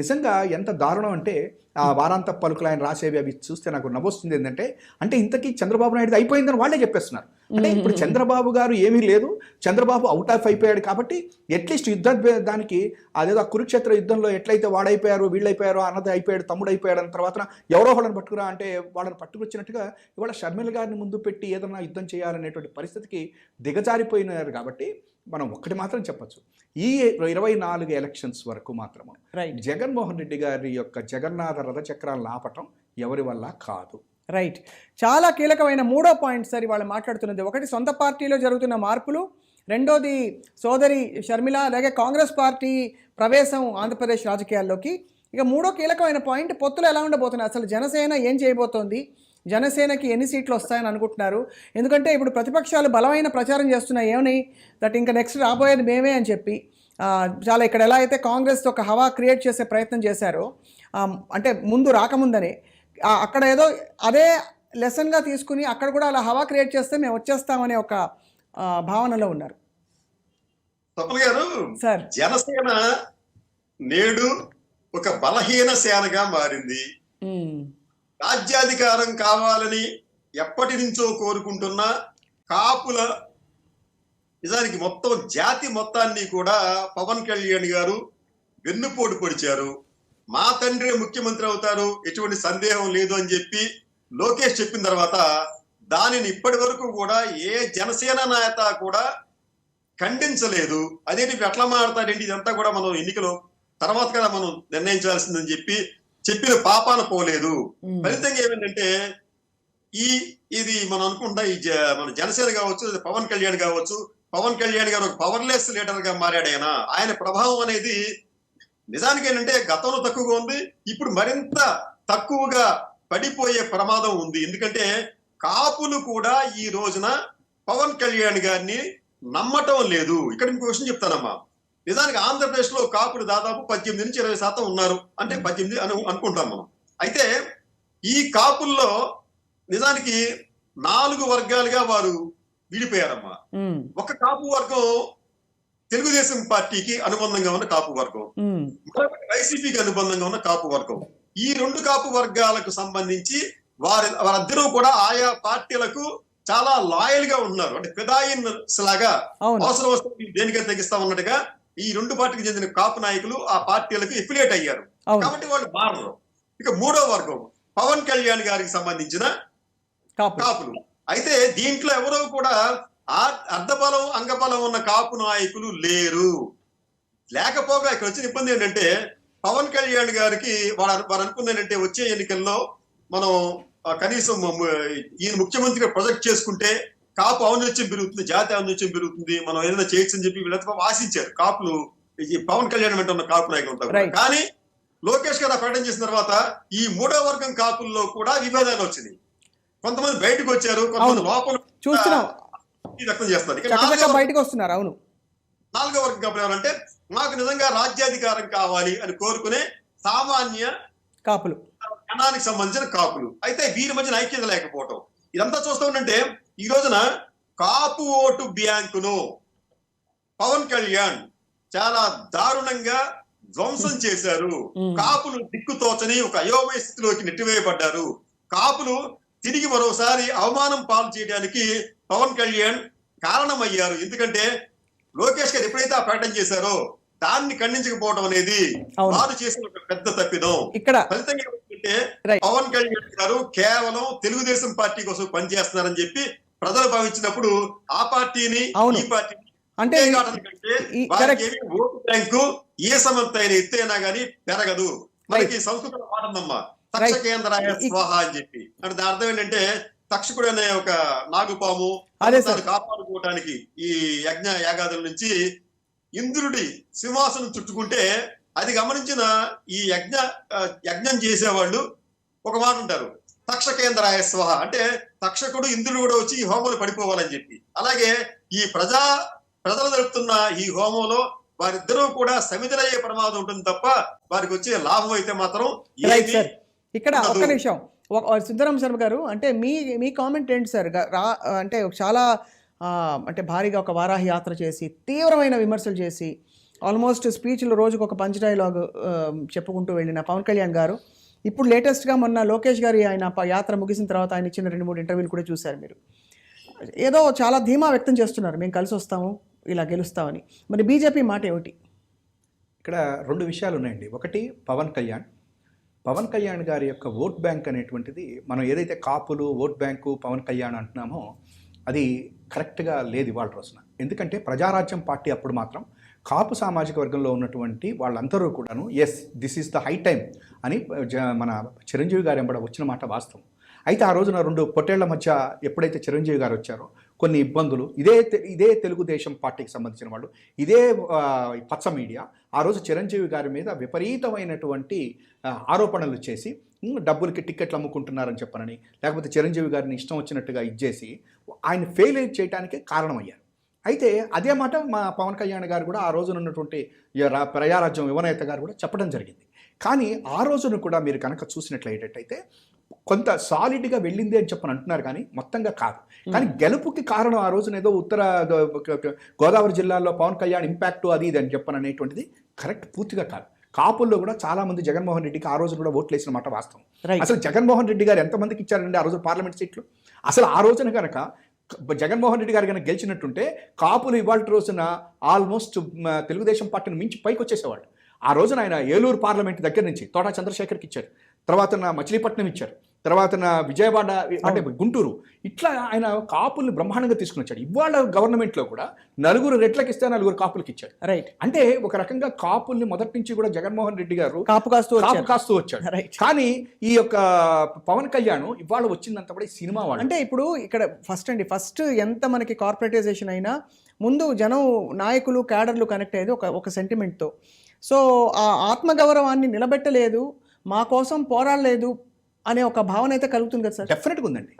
నిజంగా ఎంత దారుణం అంటే ఆ వారాంత పలుకులు ఆయన రాసేవి అవి చూస్తే నాకు నవ్వొస్తుంది. ఏంటంటే అంటే ఇంతకీ చంద్రబాబు నాయుడు అయిపోయిందని వాళ్ళే చెప్పేస్తున్నారు. అంటే ఇప్పుడు చంద్రబాబు గారు ఏమీ లేదు, చంద్రబాబు అవుట్ ఆఫ్ అయిపోయాడు కాబట్టి అట్లీస్ట్ దానికి అదేదో ఆ కురుక్షేత్ర యుద్ధంలో ఎట్లయితే వాడైపోయారు వీళ్ళైపోయారో అన్నది అయిపోయాడు, తమ్ముడు అయిపోయాడు అన్న తర్వాత ఎవరో వాళ్ళని పట్టుకురా అంటే వాళ్ళని పట్టుకొచ్చినట్టుగా ఇవాళ షర్మిల గారిని ముందు పెట్టి ఏదన్నా యుద్ధం చేయాలనేటువంటి పరిస్థితికి దిగజారిపోయినారు. కాబట్టి మనం ఒక్కటి మాత్రం చెప్పచ్చు, ఈ 24 ఎలక్షన్స్ వరకు మాత్రము జగన్మోహన్ రెడ్డి గారి యొక్క జగన్నాథ రథచక్రాలను ఆపటం ఎవరి వల్ల కాదు. రైట్. చాలా కీలకమైన మూడో పాయింట్ సార్ ఇవాళ మాట్లాడుతున్నది. ఒకటి సొంత పార్టీలో జరుగుతున్న మార్పులు, రెండోది సోదరి షర్మిల అలాగే కాంగ్రెస్ పార్టీ ప్రవేశం ఆంధ్రప్రదేశ్ రాజకీయాల్లోకి. ఇక మూడో కీలకమైన పాయింట్ పొత్తులు ఎలా ఉండబోతున్నాయి, అసలు జనసేన ఏం చేయబోతోంది, జనసేనకి ఎన్ని సీట్లు వస్తాయని అనుకుంటున్నారు. ఎందుకంటే ఇప్పుడు ప్రతిపక్షాలు బలమైన ప్రచారం చేస్తున్నాయి ఏమని, దట్ ఇంకా నెక్స్ట్ రాబోయేది మేమే అని చెప్పి. చాలా ఇక్కడ ఎలా అయితే కాంగ్రెస్ ఒక హవా క్రియేట్ చేసే ప్రయత్నం చేశారో, అంటే ముందు రాకముందనే అక్కడ ఏదో అదే లెసన్గా తీసుకుని అక్కడ కూడా అలా హవా క్రియేట్ చేస్తే మేము వచ్చేస్తామనే ఒక భావనలో ఉన్నారు. తప్పల్ గారు, సార్ జనసేన నేడు ఒక బలహీన సేనగా మారింది. రాజ్యాధికారం కావాలని ఎప్పటి నుంచో కోరుకుంటున్న కాపుల నిజానికి మొత్తం జాతి మొత్తాన్ని కూడా పవన్ కళ్యాణ్ గారు వెన్నుపోటు పొడిచారు. మా తండ్రి ముఖ్యమంత్రి అవుతారు, ఎటువంటి సందేహం లేదు అని చెప్పి లోకేష్ చెప్పిన తర్వాత దానిని ఇప్పటి వరకు కూడా ఏ జనసేన నాయత కూడా ఖండించలేదు. అదేంటి ఎట్లా మాట్లాడతారేంటి, ఇదంతా కూడా మనం ఎన్నికలో తర్వాత కదా మనం నిర్ణయించాల్సిందని చెప్పి చెప్పిన పాపాన పోలేదు. ఫలితంగా ఏమిటంటే ఇది మనం అనుకుంటా మన జనసేన కావచ్చు, పవన్ కళ్యాణ్ కావచ్చు, పవన్ కళ్యాణ్ గారు ఒక పవర్లెస్ లీడర్ గా మారాడు. ఆయన ప్రభావం అనేది నిజానికి ఏంటంటే గతంలో తక్కువగా ఉంది, ఇప్పుడు మరింత తక్కువగా పడిపోయే ప్రమాదం ఉంది. ఎందుకంటే కాపులు కూడా ఈ రోజున పవన్ కళ్యాణ్ గారిని నమ్మటం లేదు. ఇక్కడ ఇంకో విషయం చెప్తానమ్మా. నిజానికి ఆంధ్రప్రదేశ్ లో కాపులు దాదాపు 18 నుంచి 20% ఉన్నారు, అంటే 18 అని అనుకుంటాం మనం. అయితే ఈ కాపుల్లో నిజానికి 4 వర్గాలుగా వారు విడిపోయారమ్మా. ఒక కాపు వర్గం తెలుగుదేశం పార్టీకి అనుబంధంగా ఉన్న కాపు వర్గం, వైసీపీకి అనుబంధంగా ఉన్న కాపు వర్గం. ఈ 2 కాపు వర్గాలకు సంబంధించి వారిద్దరూ కూడా ఆయా పార్టీలకు చాలా లాయల్ గా ఉన్నారు. అంటే ఫిదాయిన్స్ లాగా అవసరం వస్తే దేనికైనా తగ్గిస్తా ఉన్నట్టుగా ఈ 2 పార్టీకి చెందిన కాపు నాయకులు ఆ పార్టీలకు ఎఫిలియేట్ అయ్యారు. కాబట్టి వాళ్ళు మారరు. ఇక 3వ వర్గం పవన్ కళ్యాణ్ గారికి సంబంధించిన కాపులు. అయితే దీంట్లో ఎవరో కూడా అర్ధబలం అంగబలం ఉన్న కాపు నాయకులు లేరు. లేకపోగా ఇక్కడ వచ్చిన ఇబ్బంది ఏంటంటే పవన్ కళ్యాణ్ గారికి వారు అనుకుంది ఏంటంటే వచ్చే ఎన్నికల్లో మనం కనీసం ఈయన ముఖ్యమంత్రిగా ప్రొజెక్ట్ చేసుకుంటే కాపు ఔన్నత్యం పెరుగుతుంది, జాతి ఔన్నత్యం పెరుగుతుంది, మనం ఏదైనా చేయొచ్చు అని చెప్పి వీళ్ళంతా ఆశించారు కాపులు. పవన్ కళ్యాణ్ వెంట ఉన్న కాపు నాయకులు ఉంటారు. కానీ లోకేష్ గారు ప్రకటన చేసిన తర్వాత ఈ 3వ వర్గం కాపుల్లో కూడా విభేదాలు వచ్చినాయి. కొంతమంది బయటకు వచ్చారు, కొంతమంది లోపల వ్యక్తం చేస్తారు, బయటకు వస్తున్నారు. అవును, 4వ వర్గం కాపులు ఎవరంటే మాకు నిజంగా రాజ్యాధికారం కావాలి అని కోరుకునే సామాన్య కాపులు, జనానికి సంబంధించిన కాపులు. అయితే వీరి మధ్యన ఐక్యత లేకపోవటం ఇదంతా చూస్తూ ఉంటే ఈ రోజున కాపు ఓటు బ్యాంకును పవన్ కళ్యాణ్ చాలా దారుణంగా ధ్వంసం చేశారు. కాపులు దిక్కుతోచని ఒక అయోమయ స్థితిలోకి నెట్టివేయబడ్డారు. కాపులు తిరిగి మరోసారి అవమానం పాలు చేయడానికి పవన్ కళ్యాణ్ కారణమయ్యారు. ఎందుకంటే లోకేష్ గారు ఎప్పుడైతే ఆ ప్రకటన చేశారో దాన్ని ఖండించకపోవడం అనేది వారు చేసిన ఒక పెద్ద తప్పిదం. ఇక్కడ ఫలితంగా ఏమిటంటే పవన్ కళ్యాణ్ గారు కేవలం తెలుగుదేశం పార్టీ కోసం పనిచేస్తున్నారని చెప్పి ప్రజలు భావించినప్పుడు ఆ పార్టీని ఈ పార్టీని అంటే ఓటు బ్యాంకు ఏ సమంతైన ఎత్తైనా గానీ పెరగదు. మనకి సంస్కృతంలో మాట ఉందమ్మా, తక్ష కేంద్రాయ స్వాహ అని చెప్పి. అంటే దాని అర్థం ఏంటంటే తక్షకుడు అనే ఒక నాగుపాము కాపాడుకోవటానికి ఈ యజ్ఞ యాగాదుల నుంచి ఇంద్రుడి సింహాసనం చుట్టుకుంటే అది గమనించిన ఈ యజ్ఞం చేసేవాళ్ళు ఒక మాట ఉంటారు, తక్ష కేంద్రాయ స్వాహ, అంటే తక్షకుడు ఇంద్రుడు కూడా వచ్చి ఈ హోమంలో పడిపోవాలని చెప్పి. అలాగే ఈ ప్రజలు జరుపుతున్న ఈ హోమంలో వారిద్దరూ కూడా సమితులయ్యే ప్రమాదం ఉంటుంది తప్ప వారికి వచ్చే లాభం అయితే మాత్రం ఇక్కడ ఒక్క నిమిషం సిద్ధరామ శర్మ గారు, అంటే మీ కామెంట్ ఏంటి సార్? అంటే చాలా అంటే భారీగా ఒక వారాహి యాత్ర చేసి తీవ్రమైన విమర్శలు చేసి ఆల్మోస్ట్ స్పీచ్లు రోజుకు ఒక పంచ్ డైలాగ్ చెప్పుకుంటూ వెళ్ళిన పవన్ కళ్యాణ్ గారు ఇప్పుడు లేటెస్ట్గా మొన్న లోకేష్ గారి ఆయన యాత్ర ముగిసిన తర్వాత ఆయన ఇచ్చిన 2-3 ఇంటర్వ్యూలు కూడా చూశారు మీరు. ఏదో చాలా ధీమా వ్యక్తం చేస్తున్నారు, మేము కలిసి వస్తాము, ఇలా గెలుస్తామని. మరి బీజేపీ మాట ఏమిటి? ఇక్కడ 2 విషయాలు ఉన్నాయండి. ఒకటి పవన్ కళ్యాణ్ గారి యొక్క ఓట్ బ్యాంక్ అనేటువంటిది, మనం ఏదైతే కాపులు ఓట్ బ్యాంకు పవన్ కళ్యాణ్ అంటున్నామో అది కరెక్ట్గా లేదు ఇవాళ రోజున. ఎందుకంటే ప్రజారాజ్యం పార్టీ అప్పుడు మాత్రం కాపు సామాజిక వర్గంలో ఉన్నటువంటి వాళ్ళందరూ కూడాను yes this is the high time అని మన చిరంజీవి గారి వెంబడ వచ్చిన మాట వాస్తవం. అయితే ఆ రోజున 2 పొట్టేళ్ల మధ్య ఎప్పుడైతే చిరంజీవి గారు వచ్చారో కొన్ని ఇబ్బందులు ఇదే తెలుగుదేశం పార్టీకి సంబంధించిన వాళ్ళు ఇదే పచ్చ మీడియా ఆ రోజు చిరంజీవి గారి మీద విపరీతమైనటువంటి ఆరోపణలు చేసి డబ్బులకి టిక్కెట్లు అమ్ముకుంటున్నారని చెప్పనని, లేకపోతే చిరంజీవి గారిని ఇష్టం వచ్చినట్టుగా ఇచ్చేసి ఆయన ఫెయిల్ చేయడానికి కారణమయ్యారు. అయితే అదే మాట మా పవన్ కళ్యాణ్ గారు కూడా ఆ రోజున ఉన్నటువంటి ప్రజారాజ్యం యువనేత గారు కూడా చెప్పడం జరిగింది. కానీ ఆ రోజున కూడా మీరు కనుక చూసినట్లయితే కొంత సాలిడ్గా వెళ్ళింది అని చెప్పని అంటున్నారు, కానీ మొత్తంగా కాదు. కానీ గెలుపుకి కారణం ఆ రోజున ఏదో ఉత్తర గోదావరి జిల్లాలో పవన్ కళ్యాణ్ ఇంపాక్ట్ అది ఇది అని చెప్పని అనేటువంటిది కరెక్ట్, పూర్తిగా కాదు. కాపుల్లో కూడా చాలా మంది జగన్మోహన్ రెడ్డికి ఆ రోజు కూడా ఓట్లు వేసిన మాట వాస్తవం. అసలు జగన్మోహన్ రెడ్డి గారు ఎంతమందికి ఇచ్చారండి ఆ రోజు పార్లమెంట్ సీట్లు? అసలు ఆ రోజున కనుక జగన్మోహన్ రెడ్డి గారు కనుక గెలిచినట్టుంటే కాపులు ఇవాళ రోజున ఆల్మోస్ట్ తెలుగుదేశం పార్టీని మించి పైకి వచ్చేసేవాళ్ళు. ఆ రోజున ఆయన ఏలూరు పార్లమెంట్ దగ్గర నుంచి తోటా చంద్రశేఖర్కి ఇచ్చారు, తర్వాత మచిలీపట్నం ఇచ్చారు, తర్వాత విజయవాడ అంటే గుంటూరు, ఇట్లా ఆయన కాపుల్ని బ్రహ్మాండంగా తీసుకుని వచ్చాడు. ఇవాళ గవర్నమెంట్లో కూడా 4 రెట్లకి ఇస్తే 4 కాపులకి ఇచ్చాడు. రైట్, అంటే ఒక రకంగా కాపుల్ని మొదటి నుంచి కూడా జగన్మోహన్ రెడ్డి గారు కాపు కాస్తూ వచ్చాడు. కానీ ఈ యొక్క పవన్ కళ్యాణ్ ఇవాళ వచ్చిందంతా కూడా ఈ సినిమా వాళ్ళు. అంటే ఇప్పుడు ఇక్కడ ఫస్ట్ ఎంత మనకి కార్పొరేటైజేషన్ అయినా ముందు జనం నాయకులు క్యాడర్లు కనెక్ట్ అయ్యేది ఒక సెంటిమెంట్తో. సో ఆ ఆత్మగౌరవాన్ని నిలబెట్టలేదు, మా కోసం పోరాడలేదు అనే ఒక భావన అయితే కలుగుతుంది కదా సార్? డెఫినెట్గా ఉందండి.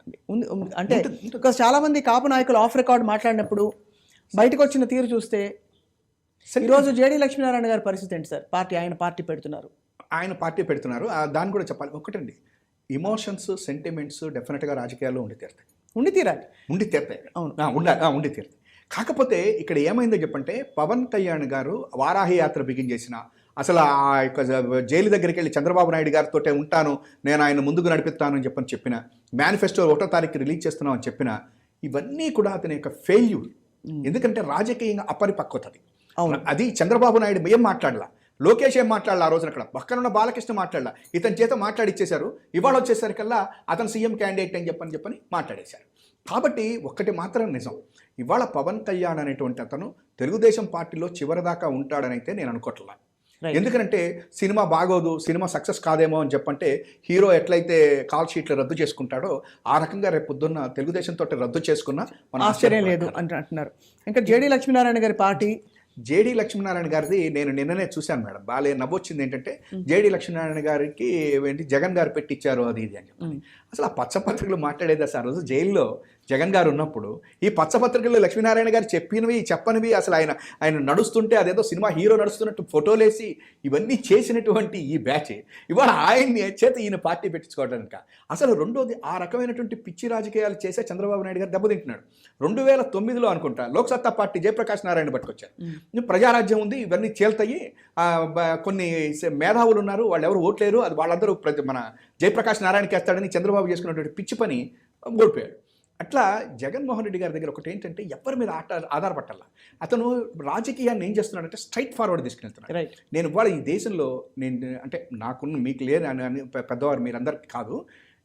అంటే చాలా మంది కాపు నాయకులు ఆఫ్ రికార్డ్ మాట్లాడినప్పుడు బయటకు వచ్చిన తీరు చూస్తే ఈరోజు జేడీ లక్ష్మీనారాయణ గారి పరిస్థితి ఏంటి సార్? ఆయన పార్టీ పెడుతున్నారు. దాన్ని కూడా చెప్పాలి. ఒకటండి, ఇమోషన్స్ సెంటిమెంట్స్ డెఫినెట్గా రాజకీయాల్లో ఉండి తీరుతాయి. ఉండి తీరుతాయి. కాకపోతే ఇక్కడ ఏమైందో చెప్పంటే, పవన్ కళ్యాణ్ గారు వారాహి యాత్ర బిగిన్ చేసిన, అసలు ఆ యొక్క జైలు దగ్గరికి వెళ్ళి చంద్రబాబు నాయుడు గారితో ఉంటాను, నేను ఆయన ముందుకు నడిపిస్తాను అని చెప్పిన, మేనిఫెస్టో 1వ తారీఖు రిలీజ్ చేస్తున్నాం అని చెప్పిన, ఇవన్నీ కూడా అతని యొక్క ఫెయిల్యూర్. ఎందుకంటే రాజకీయంగా అపరిపక్వతది. అది చంద్రబాబు నాయుడు ఏం మాట్లాడలా, లోకేష్ ఏం మాట్లాడాలి, ఆ రోజున అక్కడ పక్కనున్న బాలకృష్ణ మాట్లాడాల, ఇతని చేత మాట్లాడిచ్చేశారు. ఇవాళ వచ్చేసరికల్లా అతను సీఎం క్యాండిడేట్ అని చెప్పని మాట్లాడేశారు. కాబట్టి ఒక్కటి మాత్రం నిజం, ఇవాళ పవన్ కళ్యాణ్ అనేటువంటి అతను తెలుగుదేశం పార్టీలో చివరిదాకా ఉంటాడని అయితే నేను అనుకోవట్లా. ఎందుకంటే సినిమా బాగోదు, సినిమా సక్సెస్ కాదేమో అని చెప్పంటే హీరో ఎట్లయితే కాల్ షీట్లు రద్దు చేసుకుంటాడో ఆ రకంగా రేపు పొద్దున్న తెలుగుదేశం తోటి రద్దు చేసుకున్నా మన ఆశ్చర్యం లేదు అంటున్నారు. ఇంకా జేడీ లక్ష్మీనారాయణ గారి పార్టీ, జేడీ లక్ష్మీనారాయణ గారిది నేను నిన్ననే చూశాను మేడం. బాగా నవ్వొచ్చింది ఏంటంటే, జేడీ లక్ష్మీనారాయణ గారికి ఏంటి జగన్ గారు పెట్టించారు అది ఇది అని చెప్పి. అసలు ఆ పచ్చపత్రికలు మాట్లాడేది అసలు ఆ రోజు జైల్లో జగన్ గారు ఉన్నప్పుడు ఈ పచ్చపత్రికల్లో లక్ష్మీనారాయణ గారు చెప్పినవి చెప్పనివి, అసలు ఆయన నడుస్తుంటే అదేదో సినిమా హీరో నడుస్తున్నట్టు ఫోటోలేసి ఇవన్నీ చేసినటువంటి ఈ బ్యాచ్ ఇవాళ ఆయన్ని చేత ఈయన పార్టీ పెట్టించుకోవడానికి. అసలు రెండోది, ఆ రకమైనటువంటి పిచ్చి రాజకీయాలు చేసే చంద్రబాబు నాయుడు గారు దెబ్బతింటున్నాడు. 2009లో అనుకుంటా లోక్సత్తా పార్టీ జయప్రకాష్ నారాయణ పట్టుకొచ్చారు. ప్రజారాజ్యం ఉంది, ఇవన్నీ చేల్తాయి, కొన్ని మేధావులు ఉన్నారు, వాళ్ళు ఎవరు ఓట్లేరు, అది వాళ్ళందరూ మన జయప్రకాష్ నారాయణకి వేస్తాడని చంద్రబాబు చేసుకున్నటువంటి పిచ్చి పని ఓడిపోయాడు. అట్లా జగన్మోహన్ రెడ్డి గారి దగ్గర ఒకటి ఏంటంటే, ఎవరి మీద ఆధారపట్టాల, అతను రాజకీయాన్ని ఏం చేస్తున్నాడంటే స్ట్రైట్ ఫార్వర్డ్ తీసుకెళ్తున్నాడు. నేను ఇవాళ ఈ దేశంలో అంటే నాకున్న మీకు లేదు అని పెద్దవారు మీరందరికీ కాదు,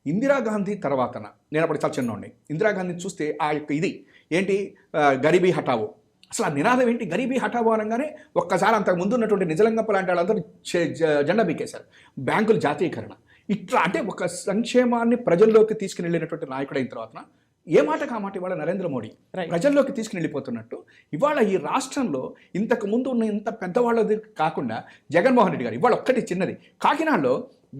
ఇందిరాగాంధీ తర్వాతన నేను అప్పుడు చాలా చిన్నవాడిని, ఇందిరాగాంధీని చూస్తే ఆ యొక్క ఇది ఏంటి గరీబీ హఠావో, అసలు ఆ నినాదం ఏంటి, గరీబీ హఠావో అనగానే ఒక్కసారి అంతకు ముందు ఉన్నటువంటి నిజలింగప్ప లాంటి వాళ్ళందరూ జెండా బీకేశారు. బ్యాంకుల జాతీయకరణ, ఇట్లా అంటే ఒక సంక్షేమాన్ని ప్రజల్లోకి తీసుకుని వెళ్ళినటువంటి నాయకుడైన తర్వాత ఏ మాటకు ఆ మాట ఇవాళ నరేంద్ర మోడీ ప్రజల్లోకి తీసుకుని వెళ్ళిపోతున్నట్టు ఇవాళ ఈ రాష్ట్రంలో ఇంతకు ముందు ఉన్న ఇంత పెద్దవాళ్ళది కాకుండా జగన్మోహన్ రెడ్డి గారు ఇవాళ ఒక్కటి చిన్నది, కాకినాడలో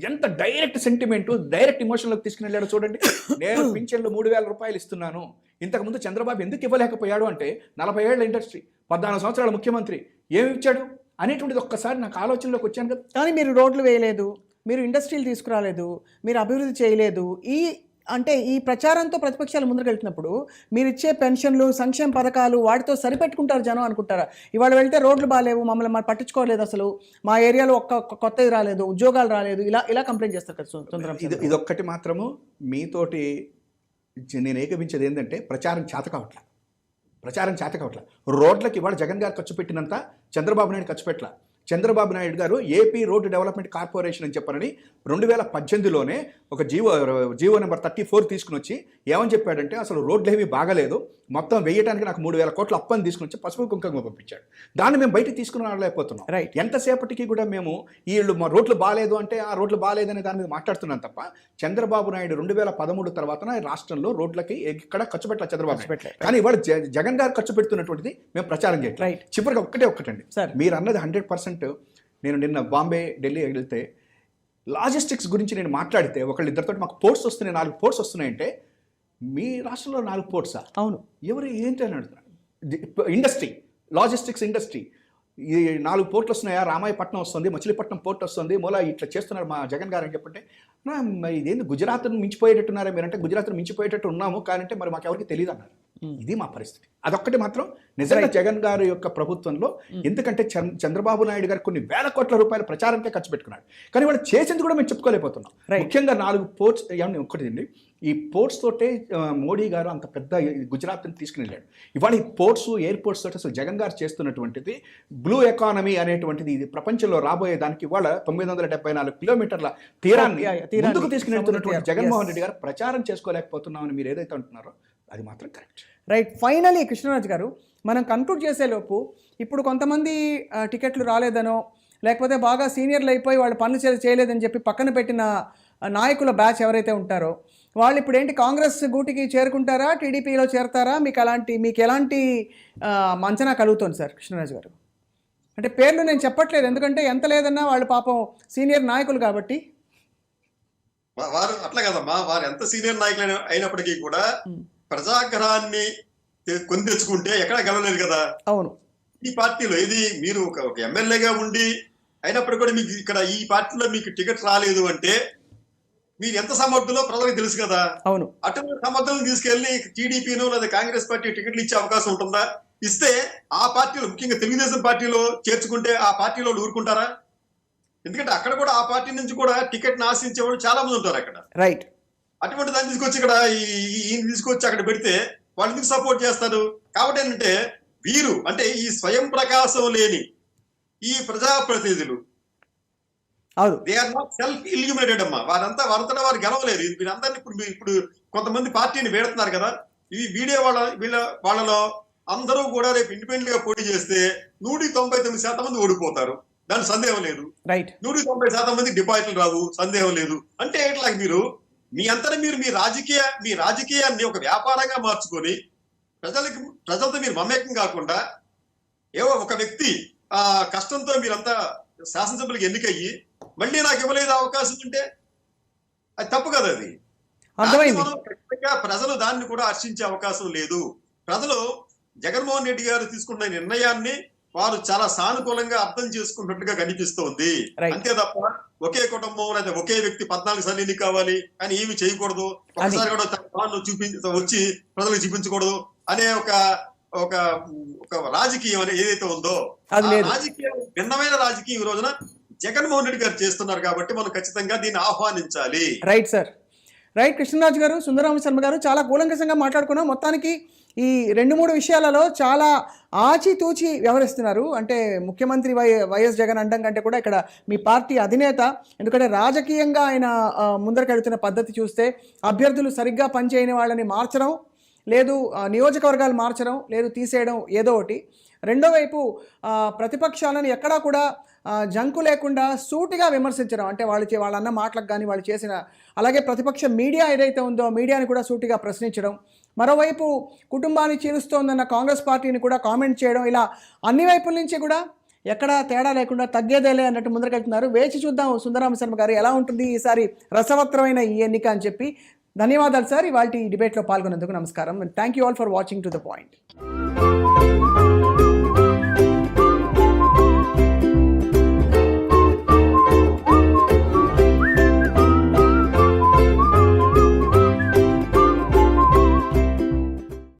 ఎంత డైరెక్ట్ సెంటిమెంటు డైరెక్ట్ ఇమోషన్లోకి తీసుకుని వెళ్ళాడో చూడండి. నేను పింఛన్లు 3,000 రూపాయలు ఇస్తున్నాను, ఇంతకుముందు చంద్రబాబు ఎందుకు ఇవ్వలేకపోయాడు అంటే 40 ఏళ్ల ఇండస్ట్రీ, 14 సంవత్సరాల ముఖ్యమంత్రి ఏమి ఇచ్చాడు అనేటువంటిది ఒక్కసారి నాకు ఆలోచనలోకి వచ్చాను కదా. కానీ మీరు రోడ్లు వేయలేదు, మీరు ఇండస్ట్రీలు తీసుకురాలేదు, మీరు అభివృద్ధి చేయలేదు. ఈ ప్రచారంతో ప్రతిపక్షాలు ముందుకెళ్తున్నప్పుడు మీరు ఇచ్చే పెన్షన్లు సంక్షేమ పథకాలు వాటితో సరిపెట్టుకుంటారు జనం అనుకుంటారా? ఇవాళ వెళ్తే రోడ్లు బాగాలేవు, మమ్మల్ని పట్టించుకోలేదు, అసలు మా ఏరియాలో కొత్తది రాలేదు, ఉద్యోగాలు రాలేదు, ఇలా కంప్లైంట్ చేస్తారు కదా. ఇదొక్కటి మాత్రము మీతోటి నేను ఏకపించేది ఏంటంటే, ప్రచారం చేత కావట్లా. రోడ్లకి ఇవాళ జగన్ గారు ఖర్చు పెట్టినంత చంద్రబాబు నాయుడు ఖర్చు పెట్టలా. చంద్రబాబు నాయుడు గారు ఏపీ రోడ్డు డెవలప్మెంట్ కార్పొరేషన్ అని చెప్పారని 2018లోనే ఒక జీవో నెంబర్ 34 తీసుకుని వచ్చి ఏమని చెప్పాడంటే అసలు రోడ్లు ఏమీ బాగలేదు, మొత్తం వేయడానికి నాకు 3,000 కోట్ల అప్పని తీసుకుని వచ్చి పసుపు కుంకుమ పంపించాడు. దాన్ని మేము బయటికి తీసుకుని రాలేకపోతున్నాం. రైట్. ఎంతసేపటికి కూడా మేము వీళ్ళు మా రోడ్లు బాగాలేదు అంటే ఆ రోడ్లు బాగాలేదనే దాని మీద మాట్లాడుతున్నాం తప్ప చంద్రబాబు నాయుడు 2013 తర్వాత రాష్ట్రంలో రోడ్లకి ఎక్కడ ఖర్చు పెట్టలేదు చంద్రబాబు నాయుడు. కానీ ఇవాళ జగన్ గారు ఖర్చు పెడుతున్నటువంటిది మేము ప్రచారం చేయాలి. రైట్. చివరికి ఒక్కటండి, మీరు అన్నది 100%. నేను నిన్న బాంబే, ఢిల్లీ వెళ్తే లాజిస్టిక్స్ గురించి నేను మాట్లాడితే ఒకళ్ళిద్దరితో మాకు పోర్ట్స్ వస్తున్నాయి, 4 పోర్ట్స్ వస్తున్నాయంటే మీ రాష్ట్రంలో 4 పోర్ట్సా? అవును. ఎవరు ఏంటి అని అడుగుతున్నారు. ఇండస్ట్రీ, లాజిస్టిక్స్ ఇండస్ట్రీ, ఈ 4 పోర్ట్లు వస్తున్నాయా, రామాయపట్నం వస్తుంది, మచిలీపట్నం పోర్ట్ వస్తుంది, మూల ఇట్లా చేస్తున్నారు మా జగన్ గారు అని చెప్పంటే మరి ఇదేంది గుజరాత్ను మించిపోయేటట్టున్నారా మీరంటే గుజరాత్ను మించిపోయేటట్టు ఉన్నాము కానంటే మరి మాకు ఎవరికి తెలియదు అన్నారు. ఇది మా పరిస్థితి. అదొక్కటి మాత్రం నిజంగా జగన్ గారి యొక్క ప్రభుత్వంలో, ఎందుకంటే చంద్రబాబు నాయుడు గారు కొన్ని వేల కోట్ల రూపాయల ప్రచారంకే ఖర్చు పెట్టుకున్నాడు, కానీ వాళ్ళు చేసింది కూడా మేము చెప్పుకోలేకపోతున్నాం. ముఖ్యంగా 4 పోర్ట్స్ ఏమన్నా ఒకటి, ఈ పోర్ట్స్ తోటే మోడీ గారు అంత పెద్ద గుజరాత్ని తీసుకుని వెళ్ళాడు. ఇవాళ ఈ పోర్ట్స్, ఎయిర్పోర్ట్స్ తోటి అసలు జగన్ గారు చేస్తున్నటువంటిది బ్లూ ఎకానమీ అనేటువంటిది ఇది ప్రపంచంలో రాబోయే దానికి ఇవాళ 974 కిలోమీటర్ల తీరాన్ని ముందుకు తీసుకుని వెళ్తున్నటువంటి జగన్మోహన్ రెడ్డి గారు ప్రచారం చేసుకోలేకపోతున్నామని మీరు ఏదైతే అంటున్నారో అది మాత్రం కరెక్ట్. రైట్. ఫైనలీ కృష్ణరాజు గారు, మనం కన్క్లూడ్ చేసేలోపు ఇప్పుడు కొంతమంది టికెట్లు రాలేదనో లేకపోతే బాగా సీనియర్లు అయిపోయి వాళ్ళు పనులు చేయలేదని చెప్పి పక్కన పెట్టిన నాయకుల బ్యాచ్ ఎవరైతే ఉంటారో వాళ్ళు ఇప్పుడు ఏంటి కాంగ్రెస్ గూటికి చేరుకుంటారా, టీడీపీలో చేరతారా? మీకు ఎలాంటి అంచనా కలుగుతుంది సార్ కృష్ణరాజు గారు? అంటే పేర్లు నేను చెప్పట్లేదు, ఎందుకంటే ఎంత లేదన్నా వాళ్ళు పాపం సీనియర్ నాయకులు కాబట్టి. వారు అట్లా కదమ్మా, వారు ఎంత సీనియర్ నాయకులు అయినప్పటికీ కూడా ప్రజాగ్రహాన్ని కొని తెచ్చుకుంటే ఎక్కడా గెలవలేదు కదా. అవును. ఈ పార్టీలో ఇది మీరు ఒక ఎమ్మెల్యేగా ఉండి అయినప్పటికీ కూడా మీకు ఇక్కడ ఈ పార్టీలో మీకు టికెట్ రాలేదు అంటే మీరు ఎంత సమర్థులో ప్రజలకు తెలుసు కదా. అవును. అటువంటి సమర్థులను తీసుకెళ్లి టీడీపీను లేదా కాంగ్రెస్ పార్టీ టికెట్లు ఇచ్చే అవకాశం ఉంటుందా? ఇస్తే ఆ పార్టీలో, ముఖ్యంగా తెలుగుదేశం పార్టీలో చేర్చుకుంటే ఆ పార్టీలో ఊరుకుంటారా? ఎందుకంటే అక్కడ కూడా ఆ పార్టీ నుంచి కూడా టికెట్ ఆశించే వాళ్ళు చాలా మంది ఉంటారు అక్కడ. రైట్. అటువంటి దాన్ని తీసుకొచ్చి ఇక్కడ ఈయన తీసుకొచ్చి అక్కడ పెడితే వాళ్ళు ఎందుకు సపోర్ట్ చేస్తారు? కాబట్టి ఏంటంటే వీరు అంటే ఈ స్వయం ప్రకాశం లేని ఈ ప్రజాప్రతినిధులు, they are not self illuminated అమ్మా. వారంతా వారు గెలవలేరు. వీరందరినీ ఇప్పుడు కొంతమంది పార్టీని వేడుతున్నారు కదా, ఇవి వీడే వాళ్ళలో అందరూ కూడా రేపు ఇండిపెండెంట్ గా పోటీ చేస్తే 199% మంది ఓడిపోతారు, దాని సందేహం లేదు. 190% మంది డిపాజిట్లు రావు, సందేహం లేదు. అంటే ఇట్లా మీరు మీ అంతటా మీరు మీ రాజకీయాన్ని ఒక వ్యాపారంగా మార్చుకొని ప్రజలతో మీరు మమేకం కాకుండా ఏవో ఒక వ్యక్తి కష్టంతో మీరంతా శాసనసభ్యులకు ఎన్నికయ్యి మళ్ళీ నాకు ఇవ్వలేదు అవకాశం ఉంటే అది తప్పు కదా. అది ప్రజలు దాన్ని కూడా హర్షించే అవకాశం లేదు. ప్రజలు జగన్మోహన్ రెడ్డి గారు తీసుకున్న నిర్ణయాన్ని వారు చాలా సానుకూలంగా అర్థం చేసుకున్నట్టుగా కనిపిస్తోంది. అంతే తప్ప ఒకే కుటుంబం లేదా ఒకే వ్యక్తి 14 సార్లు ఎన్ని కావాలి కానీ ఏమి చేయకూడదు, ఒకసారి కూడా వచ్చి ప్రజలకు చూపించకూడదు అనే ఒక రాజకీయం అనేది ఏదైతే ఉందో రాజకీయం, భిన్నమైన రాజకీయం ఈ రోజున జగన్మోహన్ రెడ్డి గారు చేస్తున్నారు. కాబట్టి మనం ఖచ్చితంగా దీన్ని ఆహ్వానించాలి. Right sir. రైట్. కృష్ణరాజు గారు, సుందరరామ శర్మ గారు, చాలా కూలంకషంగా మాట్లాడుకున్నాం. మొత్తానికి ఈ 2-3 విషయాలలో చాలా ఆచితూచి వ్యవహరిస్తున్నారు. అంటే ముఖ్యమంత్రి వైఎస్ జగన్ అండం కంటే కూడా ఇక్కడ మీ పార్టీ అధినేత, ఎందుకంటే రాజకీయంగా ఆయన ముందరకెళ్తున్న పద్ధతి చూస్తే అభ్యర్థులు సరిగ్గా పనిచేయని వాళ్ళని మార్చడం లేదు, నియోజకవర్గాలు మార్చడం లేదు, తీసేయడం ఏదో ఒకటి. రెండో వైపు ప్రతిపక్షాలను ఎక్కడా కూడా జంకు లేకుండా సూటిగా విమర్శించడం, అంటే వాళ్ళన్న మాటలకు కానీ వాళ్ళు చేసిన, అలాగే ప్రతిపక్ష మీడియా ఏదైతే ఉందో మీడియాని కూడా సూటిగా ప్రశ్నించడం, మరోవైపు కుటుంబాన్ని చీలుస్తోందన్న కాంగ్రెస్ పార్టీని కూడా కామెంట్ చేయడం, ఇలా అన్ని వైపుల నుంచి కూడా ఎక్కడా తేడా లేకుండా తగ్గేదేలే అన్నట్టు ముందరకెళ్తున్నారు. వేచి చూద్దాం సుందరరామ శర్మ గారు ఎలా ఉంటుంది ఈసారి రసవత్రమైన ఈ ఎన్నిక అని చెప్పి. ధన్యవాదాలు సార్ ఇవాళ ఈ డిబేట్లో పాల్గొన్నందుకు. నమస్కారం. Thank you all for watching to the point.